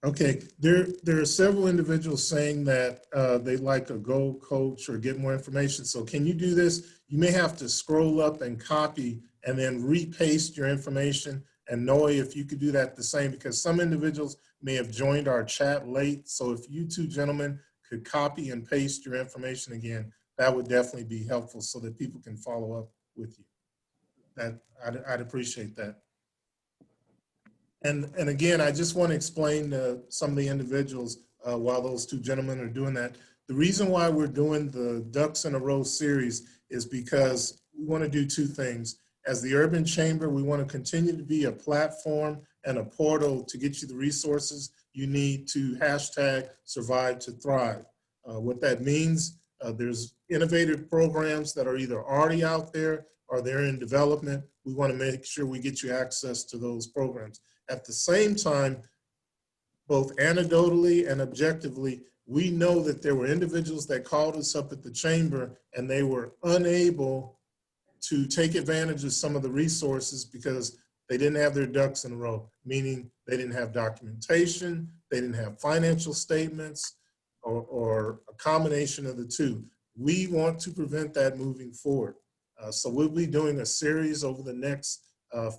Okay, there are several individuals saying that they'd like a goal coach or get more information. So can you do this? You may have to scroll up and copy and then repaste your information. And Noe, if you could do that the same, because some individuals may have joined our chat late. So if you two gentlemen could copy and paste your information again, that would definitely be helpful so that people can follow up with you. I'd appreciate that. And again, I just want to explain to some of the individuals while those two gentlemen are doing that. The reason why we're doing the Ducks in a Row series is because we want to do two things. As the Urban Chamber, we want to continue to be a platform and a portal to get you the resources you need to #survive to thrive. What that means, there's innovative programs that are either already out there or they're in development. We want to make sure we get you access to those programs. At the same time, both anecdotally and objectively, we know that there were individuals that called us up at the chamber and they were unable to take advantage of some of the resources because they didn't have their ducks in a row, meaning they didn't have documentation, they didn't have financial statements, or a combination of the two. We want to prevent that moving forward. So we'll be doing a series over the next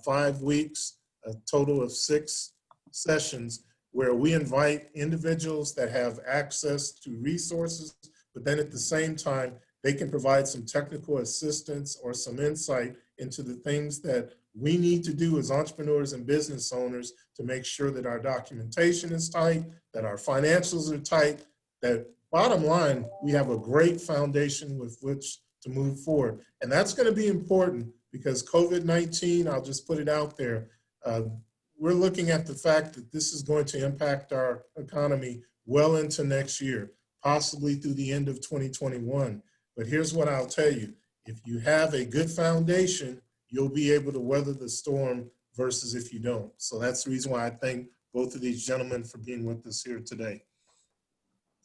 5 weeks, a total of 6 sessions, where we invite individuals that have access to resources, but then at the same time, they can provide some technical assistance or some insight into the things that we need to do as entrepreneurs and business owners to make sure that our documentation is tight, that our financials are tight, that bottom line, we have a great foundation with which to move forward. And that's going to be important because COVID-19, I'll just put it out there, we're looking at the fact that this is going to impact our economy well into next year, possibly through the end of 2021. But here's what I'll tell you. If you have a good foundation, you'll be able to weather the storm versus if you don't. So that's the reason why I thank both of these gentlemen for being with us here today.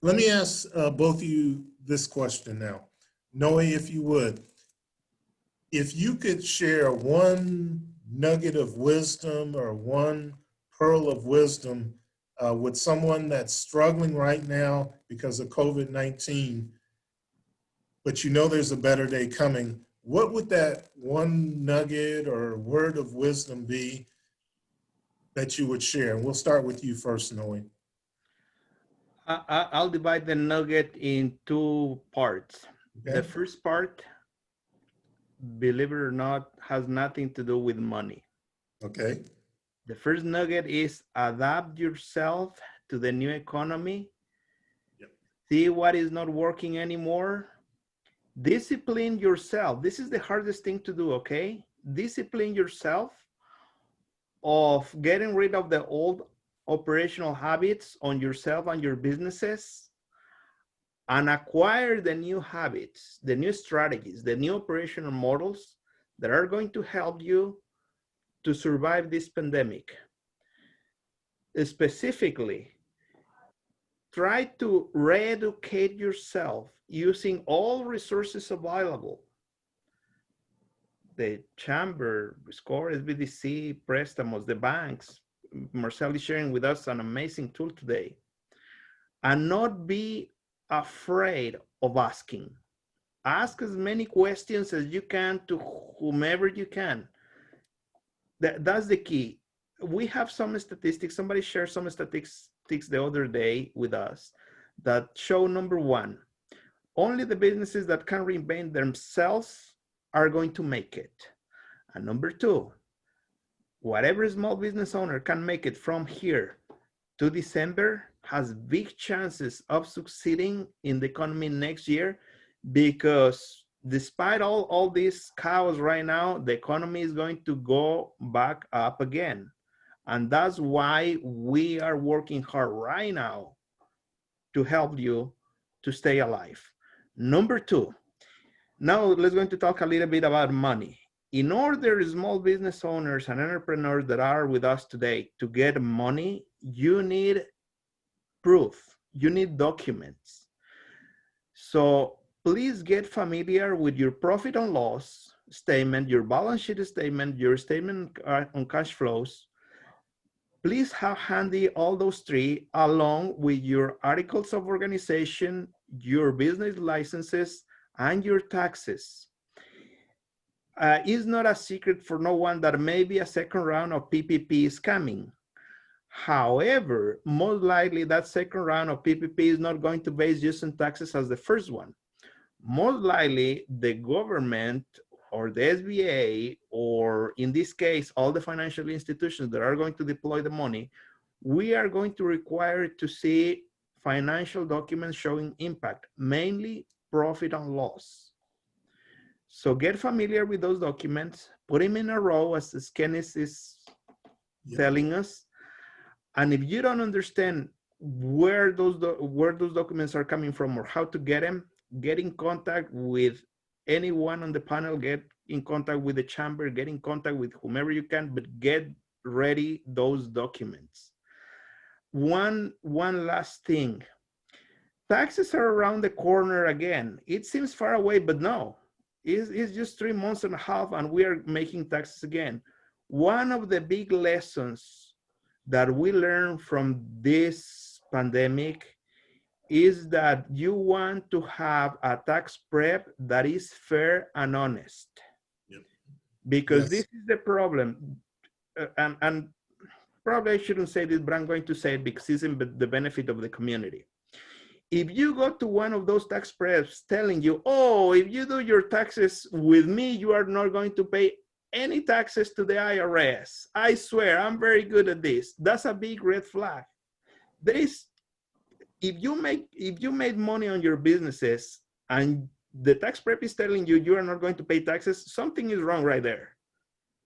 Let me ask both of you this question now. Noe, if you would, if you could share one nugget of wisdom or one pearl of wisdom with someone that's struggling right now because of COVID-19, but you know there's a better day coming, what would that one nugget or word of wisdom be that you would share? And we'll start with you first, Noe.
I'll divide the nugget in 2 parts.
Okay.
The first part, believe it or not, has nothing to do with money.
Okay.
The first nugget is adapt yourself to the new economy.
Yep.
See what is not working anymore. Discipline yourself. This is the hardest thing to do, okay? Discipline yourself of getting rid of the old operational habits on yourself and your businesses and acquire the new habits, the new strategies, the new operational models that are going to help you to survive this pandemic. specifically, try to re-educate yourself using all resources available. The chamber, SCORE, SBDC, Prestamos, the banks. Marcel is sharing with us an amazing tool today. And not be afraid of asking. Ask as many questions as you can to whomever you can. That's the key. We have some statistics. Somebody shared some statistics the other day with us that show, number one, only the businesses that can reinvent themselves are going to make it. And number two, whatever small business owner can make it from here to December has big chances of succeeding in the economy next year, because despite all this chaos right now, the economy is going to go back up again. And that's why we are working hard right now to help you to stay alive. Number two, now let's going to talk a little bit about money. In order small business owners and entrepreneurs that are with us today to get money, you need proof, you need documents. So please get familiar with your profit and loss statement, your balance sheet statement, your statement on cash flows. Please have handy all those three along with your articles of organization, your business licenses, and your taxes. It's not a secret for no one that maybe a second round of PPP is coming. However, most likely that second round of PPP is not going to base just on taxes as the first one. Most likely the government or the SBA, or in this case, all the financial institutions that are going to deploy the money, we are going to require to see financial documents showing impact, mainly profit and loss. So get familiar with those documents, put them in a row as Kenneth is telling us. And if you don't understand where those documents are coming from or how to get them, get in contact with anyone on the panel, get in contact with the chamber, get in contact with whomever you can, but get ready those documents. One last thing. Taxes are around the corner again. It seems far away, but no. It's just 3 months and a half and we are making taxes again. One of the big lessons that we learned from this pandemic is that you want to have a tax prep that is fair and honest.
Yep.
Because
Yes.
this is the problem. And probably I shouldn't say this, but I'm going to say it because it's in the benefit of the community. If you go to one of those tax preps telling you, oh, if you do your taxes with me, you are not going to pay any taxes to the IRS. I swear, I'm very good at this. That's a big red flag. If you made money on your businesses and the tax prep is telling you you are not going to pay taxes, something is wrong right there.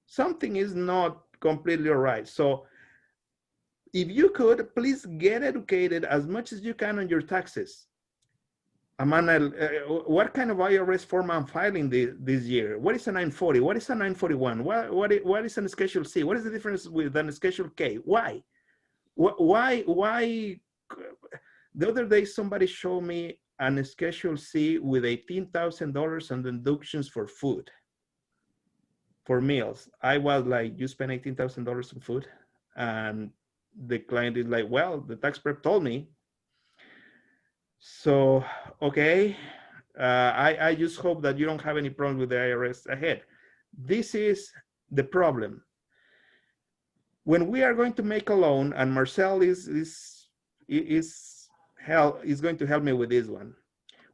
Something is not completely all right. So if you could, please get educated as much as you can on your taxes. Amanda, what kind of IRS form I'm filing this year? What is a 940? What is a 941? What is a Schedule C? What is the difference with a Schedule K? Why? Why? The other day, somebody showed me a Schedule C with $18,000 on deductions for food, for meals. I was like, you spent $18,000 on food? And the client is like, well, the tax prep told me. So, okay, I just hope that you don't have any problem with the IRS ahead. This is the problem. When we are going to make a loan, and Marcel is going to help me with this one.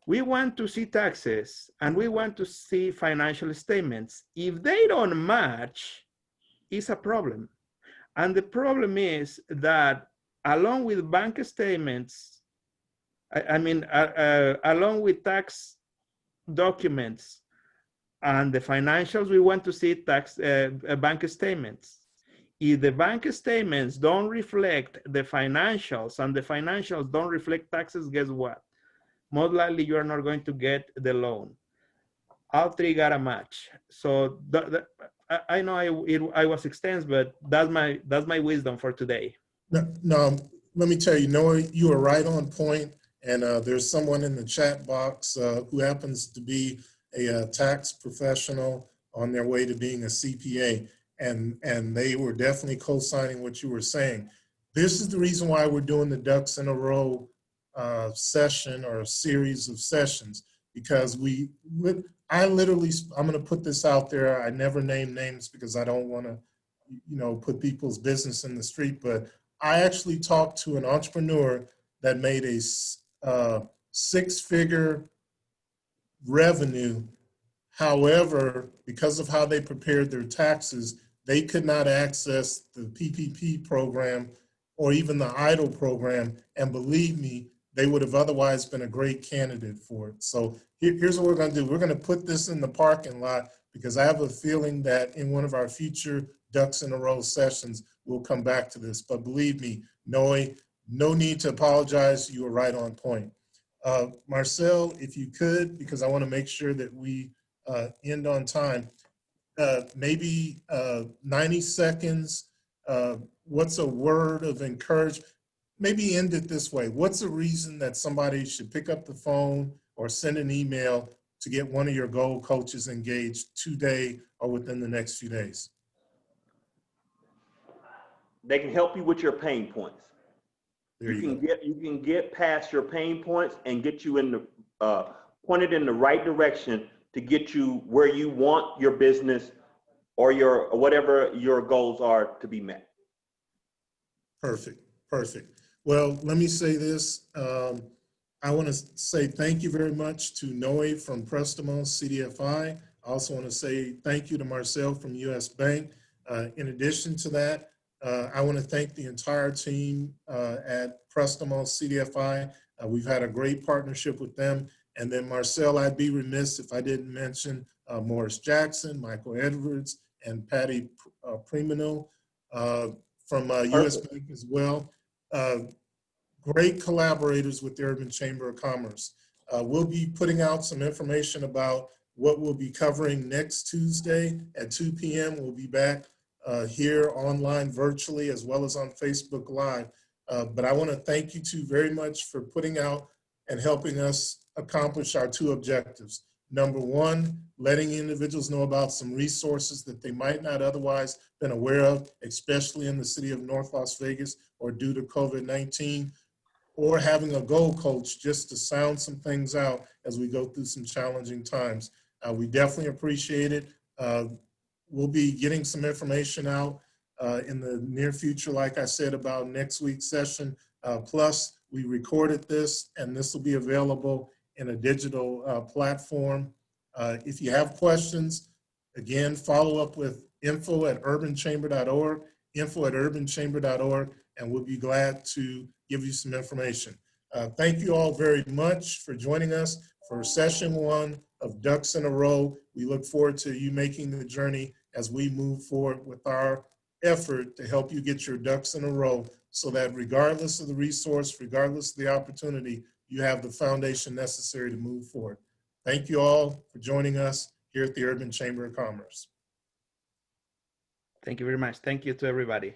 We want to see taxes and we want to see financial statements. If they don't match, it's a problem. And the problem is that along with bank statements, along with tax documents and the financials, we want to see bank statements. If the bank statements don't reflect the financials and the financials don't reflect taxes, guess what? Most likely you are not going to get the loan. All three got a match. So I know I was extensive, but that's my wisdom for today.
No, let me tell you, Noah, you are right on point. And there's someone in the chat box who happens to be a tax professional on their way to being a CPA. And they were definitely co-signing what you were saying. This is the reason why we're doing the Ducks in a Row session or a series of sessions, because I'm going to put this out there. I never name names because I don't want to, put people's business in the street, but I actually talked to an entrepreneur that made a six-figure revenue. However, because of how they prepared their taxes, they could not access the PPP program or even the EIDL program. And believe me, they would have otherwise been a great candidate for it. So here's what we're going to do. We're going to put this in the parking lot because I have a feeling that in one of our future Ducks in a Row sessions, we'll come back to this. But believe me, Noe, no need to apologize. You were right on point. Marcel, if you could, because I want to make sure that we end on time, maybe 90 seconds. What's a word of encouragement? Maybe end it this way. What's a reason that somebody should pick up the phone or send an email to get one of your gold coaches engaged today or within the next few days?
They can help you with your pain points.
There
You
you go.
can get past your pain points and get you in the pointed in the right direction to get you where you want your business or your whatever your goals are to be met.
Perfect, perfect. Well, let me say this. I want to say thank you very much to Noe from Prestamo CDFI. I also want to say thank you to Marcel from US Bank. In addition to that, I want to thank the entire team at Prestamo CDFI. We've had a great partnership with them. And then Marcel, I'd be remiss if I didn't mention Morris Jackson, Michael Edwards, and Patty Primino from US Bank as well. Great collaborators with the Urban Chamber of Commerce. We'll be putting out some information about what we'll be covering next Tuesday at 2 p.m. We'll be back here online virtually as well as on Facebook Live. But I want to thank you two very much for putting out and helping us accomplish our two objectives. Number one, letting individuals know about some resources that they might not otherwise been aware of, especially in the city of North Las Vegas or due to COVID-19, or having a goal coach just to sound some things out as we go through some challenging times. We definitely appreciate it. We'll be getting some information out in the near future, like I said, about next week's session. Plus, we recorded this, and this will be available in a digital platform. If you have questions, again, follow up with info@urbanchamber.org, info@urbanchamber.org, and we'll be glad to give you some information. Thank you all very much for joining us for session one of Ducks in a Row. We look forward to you making the journey as we move forward with our effort to help you get your ducks in a row so that regardless of the resource, regardless of the opportunity, you have the foundation necessary to move forward. Thank you all for joining us here at the Urban Chamber of Commerce.
Thank you very much. Thank you to everybody.